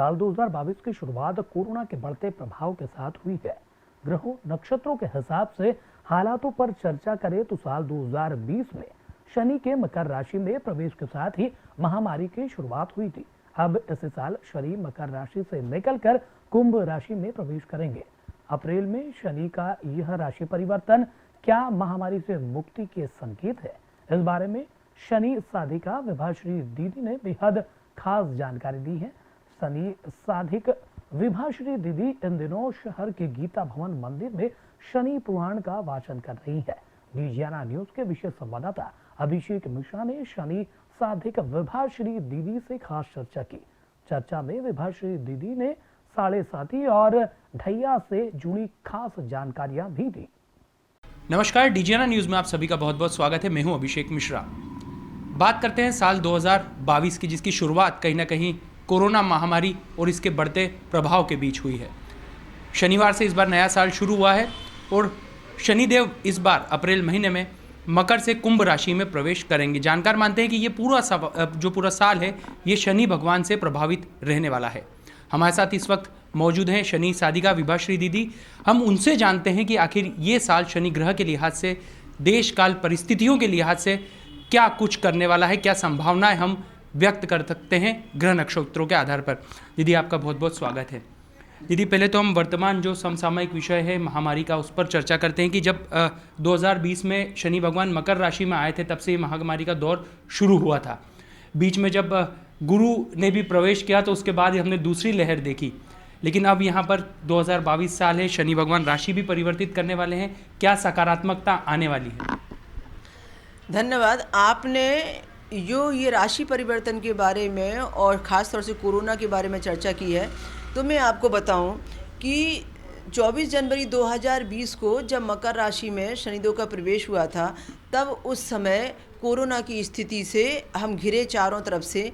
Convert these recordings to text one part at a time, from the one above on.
साल 2022 की शुरुआत कोरोना के बढ़ते प्रभाव के साथ हुई है। ग्रहों नक्षत्रों के हिसाब से हालातों पर चर्चा करें तो साल 2020 में शनि के मकर राशि में प्रवेश के साथ ही महामारी की शुरुआत हुई थी। अब इस साल शनि मकर राशि से निकलकर कुंभ राशि में प्रवेश करेंगे। अप्रैल में शनि का यह राशि परिवर्तन क्या महामारी से मुक्ति के संकेत है? इस बारे में शनि साधिका विभाश्री दीदी ने बेहद खास जानकारी दी है। शनि साधिक विभाश्री दीदी इन दिनों शहर के गीता भवन मंदिर में शनि पुराण का वाचन कर रही है। डीजीएनआर न्यूज के विशेष संवाददाता अभिषेक मिश्रा ने शनि साधिक विभाश्री दीदी से खास चर्चा की। चर्चा में विभाश्री दीदी ने साढ़े साथी और ढैया से जुड़ी खास जानकारियां भी दी। नमस्कार, डीजीएनआर न्यूज में आप सभी का बहुत बहुत स्वागत है। मैं हूं अभिषेक मिश्रा। बात करते हैं साल 2022 की, जिसकी शुरुआत कहीं ना कहीं कोरोना महामारी और इसके बढ़ते प्रभाव के बीच हुई है। शनिवार से इस बार नया साल शुरू हुआ है और शनिदेव इस बार अप्रैल महीने में मकर से कुंभ राशि में प्रवेश करेंगे। जानकार मानते हैं कि ये पूरा साल है ये शनि भगवान से प्रभावित रहने वाला है। हमारे साथ इस वक्त मौजूद हैं शनि साधिका विभाश्री दीदी। हम उनसे जानते हैं कि आखिर ये साल शनि ग्रह के लिहाज से, देश काल परिस्थितियों के लिहाज से क्या कुछ करने वाला है, क्या संभावनाएं हम व्यक्त कर सकते हैं ग्रह नक्षत्रों के आधार पर। दीदी, आपका बहुत बहुत स्वागत है। दीदी, पहले तो हम वर्तमान जो समसामयिक विषय है महामारी का, उस पर चर्चा करते हैं कि जब 2020 में शनि भगवान मकर राशि में आए थे, तब से महामारी का दौर शुरू हुआ था। बीच में जब गुरु ने भी प्रवेश किया तो उसके बाद हमने दूसरी लहर देखी। लेकिन अब यहाँ पर 2022 साल है, शनि भगवान राशि भी परिवर्तित करने वाले हैं। क्या सकारात्मकता आने वाली है? धन्यवाद। आपने जो ये राशि परिवर्तन के बारे में और ख़ास तौर से कोरोना के बारे में चर्चा की है, तो मैं आपको बताऊं कि 24 जनवरी 2020 को जब मकर राशि में शनिदेव का प्रवेश हुआ था, तब उस समय कोरोना की स्थिति से हम घिरे चारों तरफ से।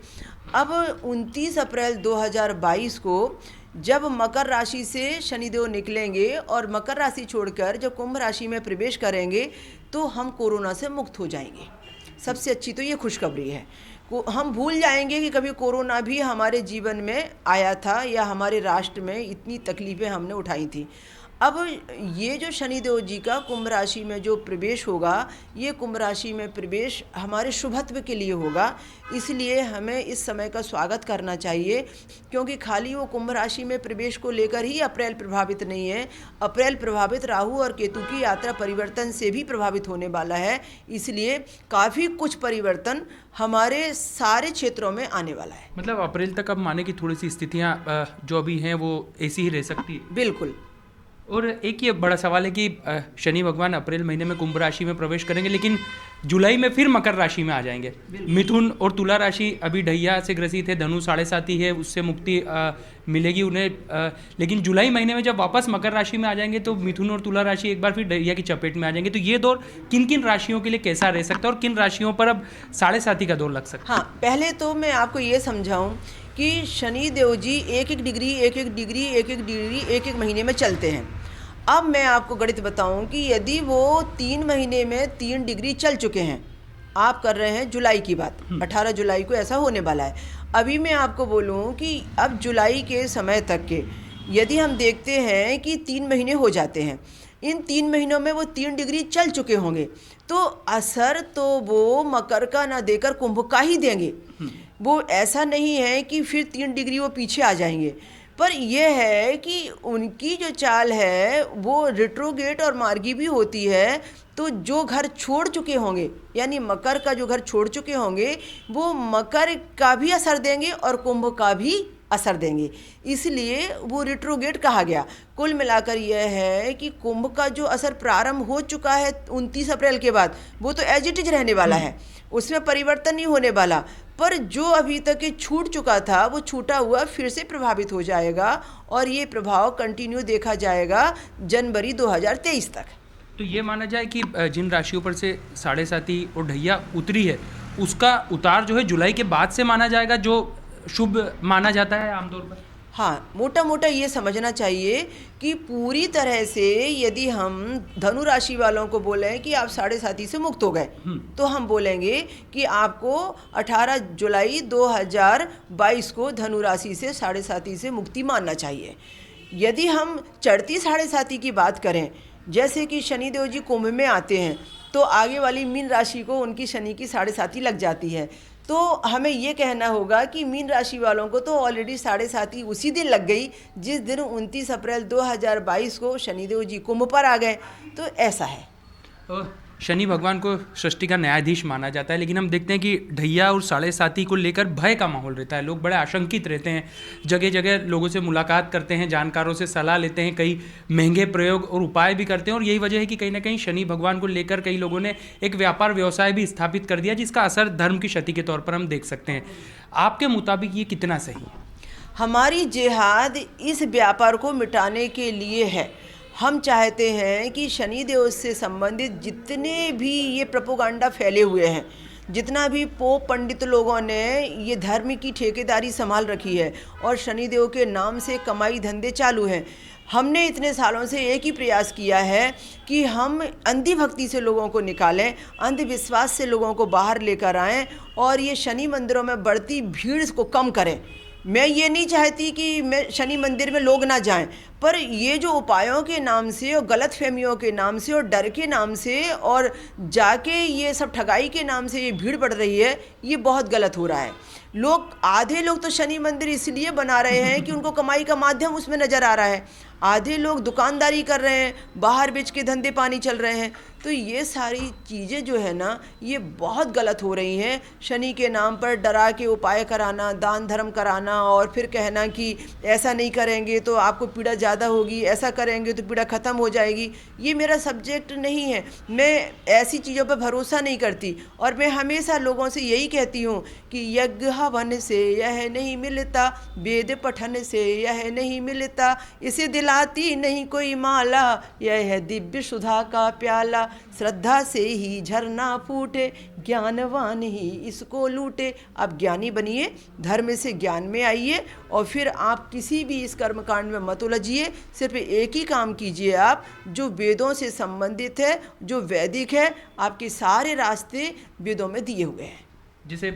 अब 29 अप्रैल 2022 को जब मकर राशि से शनिदेव निकलेंगे और मकर राशि छोड़कर जब कुंभ राशि में प्रवेश करेंगे तो हम कोरोना से मुक्त हो जाएंगे। सबसे अच्छी तो ये खुशखबरी है। हम भूल जाएंगे कि कभी कोरोना भी हमारे जीवन में आया था या हमारे राष्ट्र में इतनी तकलीफ़ें हमने उठाई थी। अब ये जो शनिदेव जी का कुंभ राशि में जो प्रवेश होगा, ये कुंभ राशि में प्रवेश हमारे शुभत्व के लिए होगा। इसलिए हमें इस समय का स्वागत करना चाहिए, क्योंकि खाली वो कुंभ राशि में प्रवेश को लेकर ही अप्रैल प्रभावित नहीं है। अप्रैल प्रभावित राहु और केतु की यात्रा परिवर्तन से भी प्रभावित होने वाला है। इसलिए काफ़ी कुछ परिवर्तन हमारे सारे क्षेत्रों में आने वाला है। मतलब अप्रैल तक अब माने की थोड़ी सी स्थितियाँ जो अभी हैं वो ऐसी ही रह सकती है? बिल्कुल। और एक ये बड़ा सवाल है कि शनि भगवान अप्रैल महीने में कुंभ राशि में प्रवेश करेंगे, लेकिन जुलाई में फिर मकर राशि में आ जाएंगे। मिथुन और तुला राशि अभी ढैया से ग्रसित है, धनु साढ़े साथी है, उससे मुक्ति मिलेगी उन्हें। लेकिन जुलाई महीने में जब वापस मकर राशि में आ जाएंगे तो मिथुन और तुला राशि एक बार फिर ढैया की चपेट में आ जाएंगे। तो ये दौर किन किन राशियों के लिए कैसा रह सकता है और किन राशियों पर अब साढ़े साथी का दौर लग सकता है? हाँ, पहले तो मैं आपको ये समझाऊँ कि शनि देव जी एक एक डिग्री महीने में चलते हैं। अब मैं आपको गणित बताऊं कि यदि वो 3 महीने में 3 डिग्री चल चुके हैं, आप कर रहे हैं जुलाई की बात, 18 जुलाई को ऐसा होने वाला है। अभी मैं आपको बोलूं कि अब जुलाई के समय तक के यदि हम देखते हैं कि 3 महीने हो जाते हैं, इन 3 महीनों में वो 3 डिग्री चल चुके होंगे, तो असर तो वो मकर का ना देकर कुंभ का ही देंगे। वो ऐसा नहीं है कि फिर 3 डिग्री वो पीछे आ जाएंगे, पर यह है कि उनकी जो चाल है वो रिट्रोगेट और मार्गी भी होती है। तो जो घर छोड़ चुके होंगे, यानी मकर का जो घर छोड़ चुके होंगे, वो मकर का भी असर देंगे और कुंभ का भी असर देंगे। इसलिए वो रिट्रोगेट कहा गया। कुल मिलाकर यह है कि कुंभ का जो असर प्रारंभ हो चुका है 29 अप्रैल के बाद, वो तो एज इट इज रहने वाला है, उसमें परिवर्तन नहीं होने वाला। पर जो अभी तक ये छूट चुका था, वो छूटा हुआ फिर से प्रभावित हो जाएगा और ये प्रभाव कंटिन्यू देखा जाएगा जनवरी 2023 तक। तो ये माना जाए कि जिन राशियों पर से साढ़े साथी और ढैया उतरी है, उसका उतार जो है जुलाई के बाद से माना जाएगा, जो शुभ माना जाता है आमतौर पर? हाँ, मोटा मोटा ये समझना चाहिए कि पूरी तरह से यदि हम धनु राशि वालों को बोलें कि आप 7.5 से मुक्त हो गए, तो हम बोलेंगे कि आपको 18 जुलाई 2022 को धनु राशि से 7.5 से मुक्ति मानना चाहिए। यदि हम चढ़ती 7.5 की बात करें, जैसे कि शनिदेव जी कुंभ में आते हैं तो आगे वाली मीन राशि को उनकी शनि की 7.5 लग जाती है, तो हमें ये कहना होगा कि मीन राशि वालों को तो ऑलरेडी 7.5 उसी दिन लग गई जिस दिन 29 अप्रैल 2022 को शनिदेव जी कुंभ पर आ गए। तो ऐसा है। शनि भगवान को सृष्टि का न्यायाधीश माना जाता है, लेकिन हम देखते हैं कि ढैया और 7.5 को लेकर भय का माहौल रहता है। लोग बड़े आशंकित रहते हैं, जगह जगह लोगों से मुलाकात करते हैं, जानकारों से सलाह लेते हैं, कई महंगे प्रयोग और उपाय भी करते हैं। और यही वजह है कि कहीं ना कहीं शनि भगवान को लेकर कई लोगों ने एक व्यापार व्यवसाय भी स्थापित कर दिया, जिसका असर धर्म की क्षति के तौर पर हम देख सकते हैं। आपके मुताबिक ये कितना सही है? हमारी जिहाद इस व्यापार को मिटाने के लिए है। हम चाहते हैं कि शनिदेव से संबंधित जितने भी ये प्रोपोगंडा फैले हुए हैं, जितना भी पोप पंडित लोगों ने ये धर्म की ठेकेदारी संभाल रखी है और शनिदेव के नाम से कमाई धंधे चालू हैं, हमने इतने सालों से एक ही प्रयास किया है कि हम अंधी भक्ति से लोगों को निकालें, अंधविश्वास से लोगों को बाहर लेकर आएं और ये शनि मंदिरों में बढ़ती भीड़ को कम करें। मैं ये नहीं चाहती कि मैं शनि मंदिर में लोग ना जाएं, पर ये जो उपायों के नाम से और गलत फहमियों के नाम से और डर के नाम से और जाके ये सब ठगाई के नाम से ये भीड़ बढ़ रही है, ये बहुत गलत हो रहा है। आधे लोग तो शनि मंदिर इसलिए बना रहे हैं कि उनको कमाई का माध्यम उसमें नज़र आ रहा है, आधे लोग दुकानदारी कर रहे हैं, बाहर बेच के धंधे पानी चल रहे हैं। तो ये सारी चीज़ें जो है ना, ये बहुत गलत हो रही हैं। शनि के नाम पर डरा के उपाय कराना, दान धर्म कराना और फिर कहना कि ऐसा नहीं करेंगे तो आपको पीड़ा ज़्यादा होगी, ऐसा करेंगे तो पीड़ा ख़त्म हो जाएगी, ये मेरा सब्जेक्ट नहीं है। मैं ऐसी चीज़ों पर भरोसा नहीं करती और मैं हमेशा लोगों से यही कहती हूँ कि यज्ञ हवन से यह नहीं मिलता, वेद पठन से यह नहीं मिलता, इसे दिलाती नहीं कोई माला, यह है दिव्य सुधा का प्याला, श्रद्धा से ही झरना फूटे, ज्ञानवान ही इसको लूटे। आप ज्ञानी बनिए, धर्म से ज्ञान में आइए और फिर आप किसी भी इस कर्मकांड में मत उलझिए। सिर्फ एक ही काम कीजिए आप, जो वेदों से संबंधित है, जो वैदिक है। आपके सारे रास्ते वेदों में दिए हुए हैं। जैसे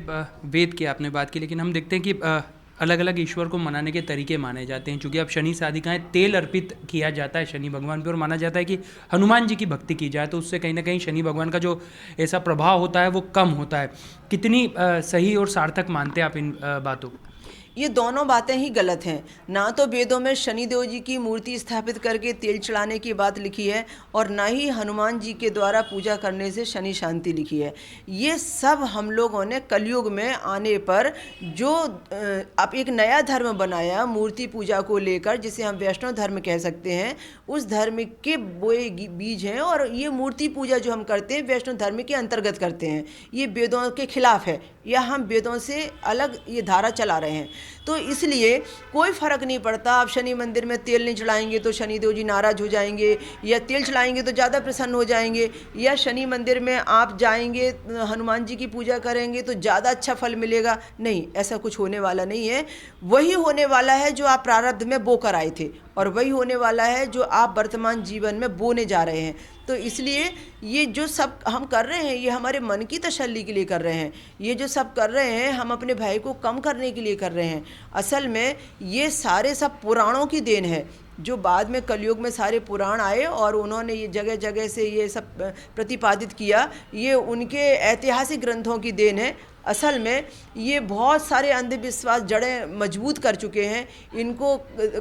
वेद की आपने बात की, लेकिन हम देखते हैं कि अलग अलग ईश्वर को मनाने के तरीके माने जाते हैं। चूँकि अब शनि साधिकाएँ तेल अर्पित किया जाता है शनि भगवान पे, और माना जाता है कि हनुमान जी की भक्ति की जाए तो उससे कहीं ना कहीं शनि भगवान का जो ऐसा प्रभाव होता है वो कम होता है। कितनी सही और सार्थक मानते हैं आप इन बातों को? ये दोनों बातें ही गलत हैं। ना तो वेदों में शनिदेव जी की मूर्ति स्थापित करके तेल चढ़ाने की बात लिखी है और ना ही हनुमान जी के द्वारा पूजा करने से शनि शांति लिखी है। ये सब हम लोगों ने कलयुग में आने पर जो अब एक नया धर्म बनाया मूर्ति पूजा को लेकर, जिसे हम वैष्णव धर्म कह सकते हैं, उस धर्म के बोए बीज हैं। और ये मूर्ति पूजा जो हम करते हैं वैष्णव धर्म के अंतर्गत करते हैं, ये वेदों के खिलाफ है, या हम वेदों से अलग ये धारा चला रहे हैं। तो इसलिए कोई फ़र्क नहीं पड़ता। आप शनि मंदिर में तेल नहीं चढ़ाएंगे तो शनिदेव जी नाराज़ हो जाएंगे, या तेल चढ़ाएंगे तो ज़्यादा प्रसन्न हो जाएंगे, या शनि मंदिर में आप जाएंगे हनुमान जी की पूजा करेंगे तो ज़्यादा अच्छा फल मिलेगा। नहीं, ऐसा कुछ होने वाला नहीं है। वही होने वाला है जो आप प्रारब्ध में बो कर आए थे, और वही होने वाला है जो आप वर्तमान जीवन में बोने जा रहे हैं। तो इसलिए ये जो सब हम कर रहे हैं, ये हमारे मन की तसल्ली के लिए कर रहे हैं। ये जो सब कर रहे हैं, हम अपने भय को कम करने के लिए कर रहे हैं। असल में ये सारे सब पुराणों की देन है, जो बाद में कलयुग में सारे पुराण आए और उन्होंने ये जगह जगह से ये सब प्रतिपादित किया। ये उनके ऐतिहासिक ग्रंथों की देन है। असल में ये बहुत सारे अंधविश्वास जड़ें मजबूत कर चुके हैं, इनको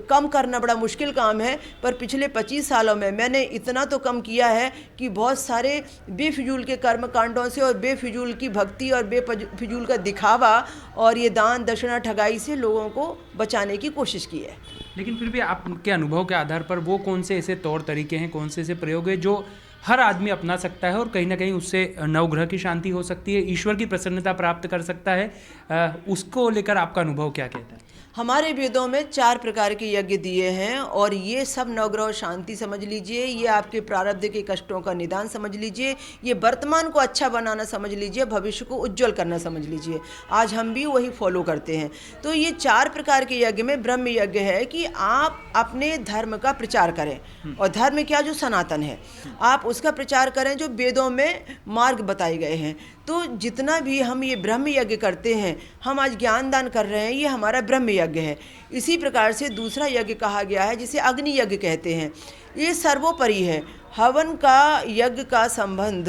कम करना बड़ा मुश्किल काम है। पर पिछले 25 सालों में मैंने इतना तो कम किया है कि बहुत सारे बेफिजूल के कर्म कांडों से और बेफिजूल की भक्ति और बेफिजूल का दिखावा और ये दान दक्षिणा ठगाई से लोगों को बचाने की कोशिश की है। लेकिन फिर भी आपके अनुभव के आधार पर वो कौन से ऐसे तौर तरीके हैं, कौन से ऐसे प्रयोग हैं जो हर आदमी अपना सकता है और कहीं ना कहीं उससे नवग्रह की शांति हो सकती है, ईश्वर की प्रसन्नता प्राप्त कर सकता है, उसको लेकर आपका अनुभव क्या कहता है? हमारे वेदों में 4 प्रकार के यज्ञ दिए हैं और ये सब नवग्रह शांति समझ लीजिए, ये आपके प्रारब्ध के कष्टों का निदान समझ लीजिए, ये वर्तमान को अच्छा बनाना समझ लीजिए, भविष्य को उज्जवल करना समझ लीजिए। आज हम भी वही फॉलो करते हैं। तो ये 4 प्रकार के यज्ञ में ब्रह्म यज्ञ है कि आप अपने धर्म का प्रचार करें, और धर्म क्या, जो सनातन है, आप उसका प्रचार करें जो वेदों में मार्ग बताए गए हैं। तो जितना भी हम ये ब्रह्म यज्ञ करते हैं, हम आज ज्ञान दान कर रहे हैं, ये हमारा ब्रह्म यज्ञ है। इसी प्रकार से दूसरा यज्ञ कहा गया है जिसे अग्नि यज्ञ कहते हैं, ये सर्वोपरि है। हवन का यज्ञ का संबंध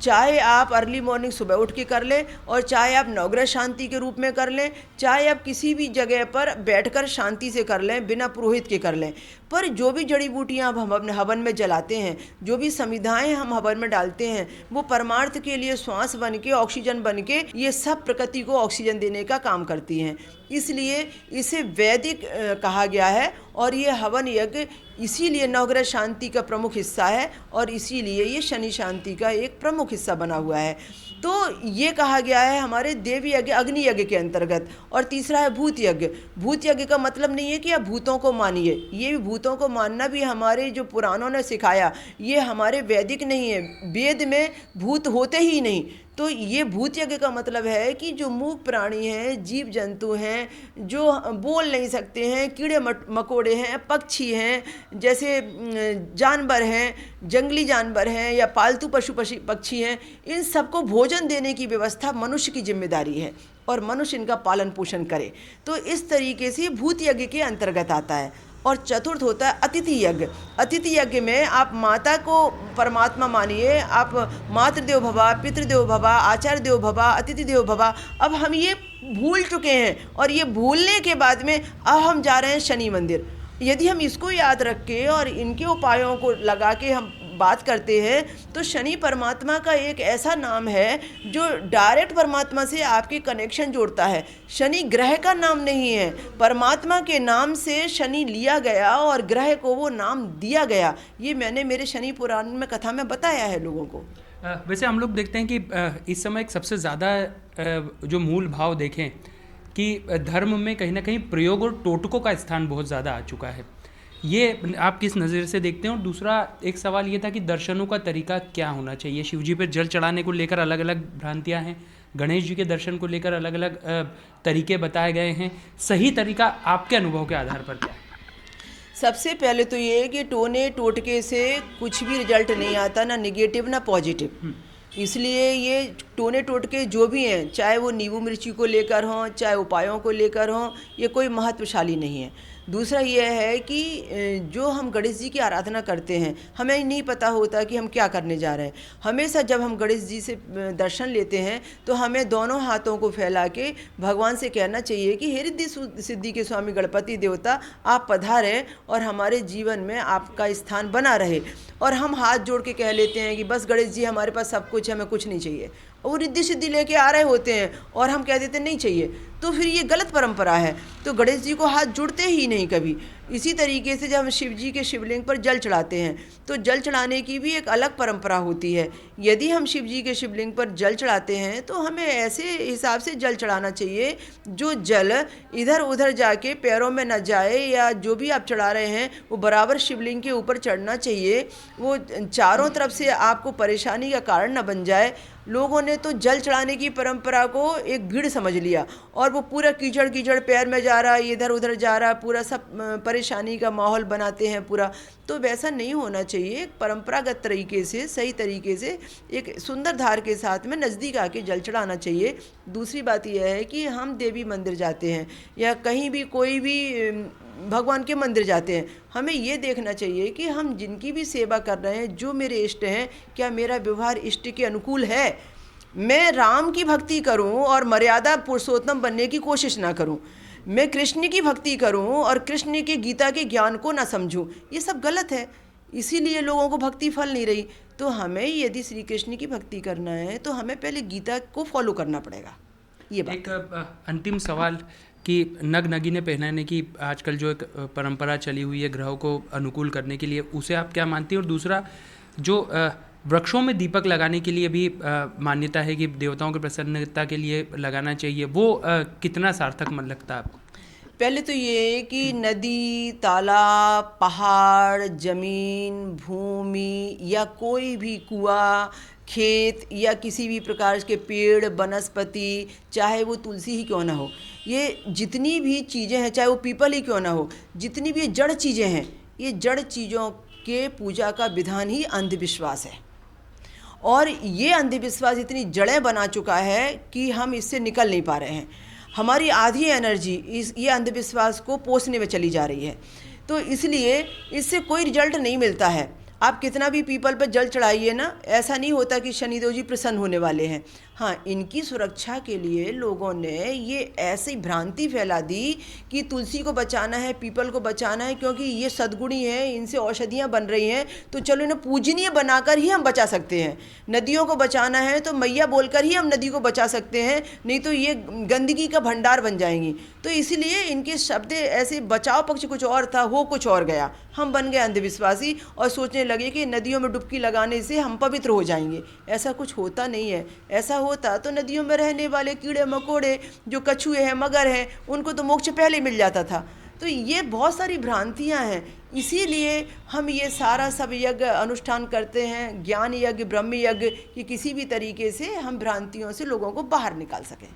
चाहे आप अर्ली मॉर्निंग सुबह उठ के कर लें, और चाहे आप नवग्रह शांति के रूप में कर लें, चाहे आप किसी भी जगह पर बैठकर शांति से कर लें, बिना पुरोहित के कर लें। पर जो भी जड़ी बूटियाँ हम अपने हवन में जलाते हैं, जो भी समिधाएं हम हवन में डालते हैं, वो परमार्थ के लिए श्वास बन के, ऑक्सीजन बन के, ये सब प्रकृति को ऑक्सीजन देने का काम करती हैं। इसलिए इसे वैदिक कहा गया है, और ये हवन यज्ञ इसीलिए नवग्रह शांति का प्रमुख हिस्सा है, और इसीलिए ये शनि शांति का एक प्रमुख हिस्सा बना हुआ है। तो ये कहा गया है हमारे देवी यज्ञ अग्नि यज्ञ के अंतर्गत। और तीसरा है भूत यज्ञ। भूत यज्ञ का मतलब नहीं है कि आप भूतों को मानिए, ये भी भूतों को मानना भी हमारे जो पुराणों ने सिखाया, ये हमारे वैदिक नहीं है। वेद में भूत होते ही नहीं। तो ये भूत यज्ञ का मतलब है कि जो मूक प्राणी हैं, जीव जंतु हैं, जो बोल नहीं सकते हैं, कीड़े मकोड़े हैं, पक्षी हैं, जैसे जानवर हैं, जंगली जानवर हैं, या पालतू पशु पक्षी हैं, इन सबको भोजन देने की व्यवस्था मनुष्य की जिम्मेदारी है, और मनुष्य इनका पालन पोषण करे। तो इस तरीके से भूत यज्ञ के अंतर्गत आता है। और चतुर्थ होता है अतिथि यज्ञ। अतिथि यज्ञ में आप माता को परमात्मा मानिए, आप मातृदेव भवा, पितृदेव भवा, आचार्य देव भवा, अतिथि देव भवा। अब हम ये भूल चुके हैं, और ये भूलने के बाद में अब हम जा रहे हैं शनि मंदिर। यदि हम इसको याद रख के और इनके उपायों को लगा के हम बात करते हैं, तो शनि परमात्मा का एक ऐसा नाम है जो डायरेक्ट परमात्मा से आपके कनेक्शन जोड़ता है। शनि ग्रह का नाम नहीं है, परमात्मा के नाम से शनि लिया गया और ग्रह को वो नाम दिया गया। ये मैंने मेरे शनि पुराण में कथा में बताया है लोगों को। वैसे हम लोग देखते हैं कि इस समय एक सबसे ज़्यादा जो मूल भाव देखें कि धर्म में कहीं ना कहीं प्रयोग और टोटकों का स्थान बहुत ज़्यादा आ चुका है। ये आप किस नज़र से देखते हैं? और दूसरा एक सवाल ये था कि दर्शनों का तरीका क्या होना चाहिए? शिव जी पर जल चढ़ाने को लेकर अलग अलग भ्रांतियाँ हैं, गणेश जी के दर्शन को लेकर अलग अलग तरीके बताए गए हैं। सही तरीका आपके अनुभव के आधार पर क्या है? सबसे पहले तो ये कि टोने टोटके से कुछ भी रिजल्ट नहीं आता, ना निगेटिव ना पॉजिटिव। इसलिए ये टोने टोटके जो भी हैं, चाहे वो नींबू मिर्ची को लेकर हों, चाहे उपायों को लेकर हों, ये कोई महत्वशाली नहीं है। दूसरा ये है कि जो हम गणेश जी की आराधना करते हैं, हमें नहीं पता होता कि हम क्या करने जा रहे हैं। हमेशा जब हम गणेश जी से दर्शन लेते हैं, तो हमें दोनों हाथों को फैला के भगवान से कहना चाहिए कि हे रिद्धि सिद्धि के स्वामी गणपति देवता, आप पधारें और हमारे जीवन में आपका स्थान बना रहे। और हम हाथ जोड़ के कह लेते हैं कि बस गणेश जी हमारे पास सब कुछ है, हमें कुछ नहीं चाहिए। वो रिद्धि सिद्धि लेके आ रहे होते हैं और हम कह देते नहीं चाहिए, तो फिर ये गलत परंपरा है। तो गणेश जी को हाथ जुड़ते ही नहीं कभी। इसी तरीके से जब हम शिव जी के शिवलिंग पर जल चढ़ाते हैं, तो जल चढ़ाने की भी एक अलग परंपरा होती है। यदि हम शिव जी के शिवलिंग पर जल चढ़ाते हैं, तो हमें ऐसे हिसाब से जल चढ़ाना चाहिए जो जल इधर उधर जाके पैरों में न जाए, या जो भी आप चढ़ा रहे हैं वो बराबर शिवलिंग के ऊपर चढ़ना चाहिए। वो चारों तरफ से आपको परेशानी का कारण न बन जाए। लोगों ने तो जल चढ़ाने की परंपरा को एक भीड़ समझ लिया, और वो पूरा कीचड़ कीचड़ पैर में जा रहा है, इधर उधर जा रहा है, पूरा सब परेशानी का माहौल बनाते हैं पूरा। तो वैसा नहीं होना चाहिए। एक परंपरागत तरीके से, सही तरीके से, एक सुंदर धार के साथ में नज़दीक आके जल चढ़ाना चाहिए। दूसरी बात यह है कि हम देवी मंदिर जाते हैं या कहीं भी कोई भी भगवान के मंदिर जाते हैं, हमें ये देखना चाहिए कि हम जिनकी भी सेवा कर रहे हैं, जो मेरे इष्ट हैं, क्या मेरा व्यवहार इष्ट के अनुकूल है। मैं राम की भक्ति करूं और मर्यादा पुरुषोत्तम बनने की कोशिश ना करूं। मैं कृष्ण की भक्ति करूं और कृष्ण के गीता के ज्ञान को ना समझूं, ये सब गलत है। इसीलिए लोगों को भक्ति फल नहीं रही। तो हमें यदि श्री कृष्ण की भक्ति करना है, तो हमें पहले गीता को फॉलो करना पड़ेगा। ये बात। एक अंतिम सवाल कि नग नगीने पहनाने की आजकल जो एक परंपरा चली हुई है ग्रहों को अनुकूल करने के लिए, उसे आप क्या मानती हैं? और दूसरा, जो वृक्षों में दीपक लगाने के लिए भी मान्यता है कि देवताओं की प्रसन्नता के लिए लगाना चाहिए, वो कितना सार्थक मन लगता है आपको? पहले तो ये कि नदी, तालाब, पहाड़, जमीन, भूमि या कोई भी कुआं, खेत या किसी भी प्रकार के पेड़, वनस्पति, चाहे वो तुलसी ही क्यों ना हो, ये जितनी भी चीज़ें हैं, चाहे वो पीपल ही क्यों ना हो, जितनी भी जड़ चीज़ें हैं, ये जड़ चीज़ों के पूजा का विधान ही अंधविश्वास है। और ये अंधविश्वास इतनी जड़ें बना चुका है कि हम इससे निकल नहीं पा रहे हैं। हमारी आधी एनर्जी ये अंधविश्वास को पोषने में चली जा रही है। तो इसलिए इससे कोई रिजल्ट नहीं मिलता है। आप कितना भी पीपल पर जल चढ़ाइए ना, ऐसा नहीं होता कि शनिदेव जी प्रसन्न होने वाले हैं। हाँ, इनकी सुरक्षा के लिए लोगों ने ये ऐसी भ्रांति फैला दी कि तुलसी को बचाना है, पीपल को बचाना है, क्योंकि ये सद्गुणी है, इनसे औषधियाँ बन रही हैं, तो चलो इन्हें पूजनीय बनाकर ही हम बचा सकते हैं। नदियों को बचाना है तो मैया बोलकर ही हम नदी को बचा सकते हैं, नहीं तो ये गंदगी का भंडार बन जाएंगी। तो इसीलिए इनके शब्द ऐसे, बचाव पक्ष कुछ और था, हो कुछ और गया। हम बन गए अंधविश्वासी और सोचने लगे कि नदियों में डुबकी लगाने से हम पवित्र हो जाएंगे। ऐसा कुछ होता नहीं है। ऐसा होता तो नदियों में रहने वाले कीड़े मकोड़े, जो कछुए हैं, मगर हैं, उनको तो मोक्ष पहले मिल जाता था। तो ये बहुत सारी भ्रांतियां हैं। इसीलिए हम ये सारा सब यज्ञ अनुष्ठान करते हैं, ज्ञान यज्ञ, ब्रह्म यज्ञ, कि किसी भी तरीके से हम भ्रांतियों से लोगों को बाहर निकाल सकें।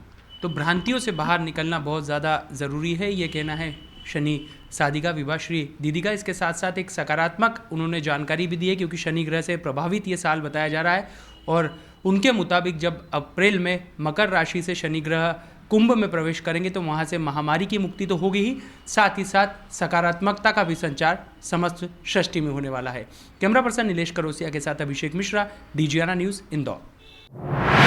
तो भ्रांतियों से बाहर निकलना बहुत ज़्यादा ज़रूरी है, ये कहना है शनि साधिका विभाश्री दीदी का। इसके साथ साथ एक सकारात्मक उन्होंने जानकारी भी दी है, क्योंकि शनि ग्रह से प्रभावित ये साल बताया जा रहा है। और उनके मुताबिक जब अप्रैल में मकर राशि से शनि ग्रह कुंभ में प्रवेश करेंगे तो वहाँ से महामारी की मुक्ति तो होगी ही, साथ ही साथ सकारात्मकता का भी संचार समस्त सृष्टि में होने वाला है। कैमरा पर्सन नीलेश करोसिया के साथ अभिषेक मिश्रा, डीजीआना न्यूज़, इंदौर।